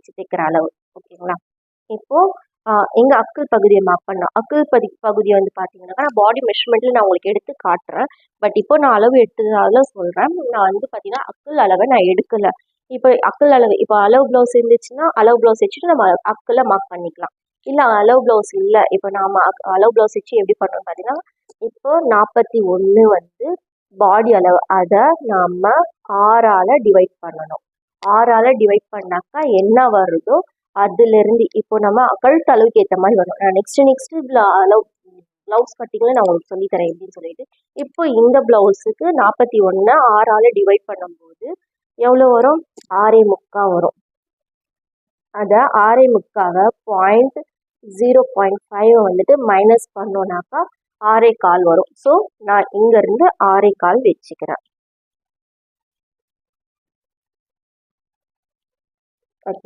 வச்சு தைக்கிற அளவு. ஓகேங்களா? இப்போ எங்க அக்குள் பகுதியை மார்க் பண்ணோம். அக்குள் பகுதியை வந்து பார்த்தீங்கன்னாக்கா நான் பாடி மெஷர்மெண்ட்ல நான் உங்களுக்கு எடுத்து காட்டுறேன். பட் இப்போ நான் அளவு எடுத்ததால சொல்றேன். நான் வந்து பார்த்தீங்கன்னா அக்குள் அளவை நான் எடுக்கல. இப்போ அக்குள் அளவு இப்போ அளவு ப்ளவுஸ் இருந்துச்சுன்னா அளவு ப்ளவுஸ் வச்சுட்டு நம்ம அக்குள்ள மார்க் பண்ணிக்கலாம். இல்லை அளவு ப்ளவுஸ் இல்லை, இப்போ நாம அளவு ப்ளவுஸ் வச்சு எப்படி பண்ணோம்னு பார்த்தீங்கன்னா, இப்போ 41 வந்து பாடி அளவு, அதை நாம 6ஆல டிவைட் பண்ணணும். 6ஆல டிவைட் பண்ணாக்கா என்ன வருதோ அதுல இருந்து இப்போ நம்ம கழுத்து அளவுக்கு ஏற்ற மாதிரி வரும். நான் நெக்ஸ்ட் அளவு பிளவுஸ் கட்டிங்ல நான் உங்களுக்கு சொல்லி தரேன் எப்படின்னு சொல்லிட்டு. இப்போ இந்த பிளவுஸுக்கு 41 6ஆல டிவைட் பண்ணும்போது எவ்வளோ வரும்? 6.75 வரும். அதை 6.75 0.5 வந்துட்டு மைனஸ் பண்ணோம்னாக்கா 6.25 வரும். ஸோ நான் இங்க இருந்து 6.25 வச்சுக்கிறேன்.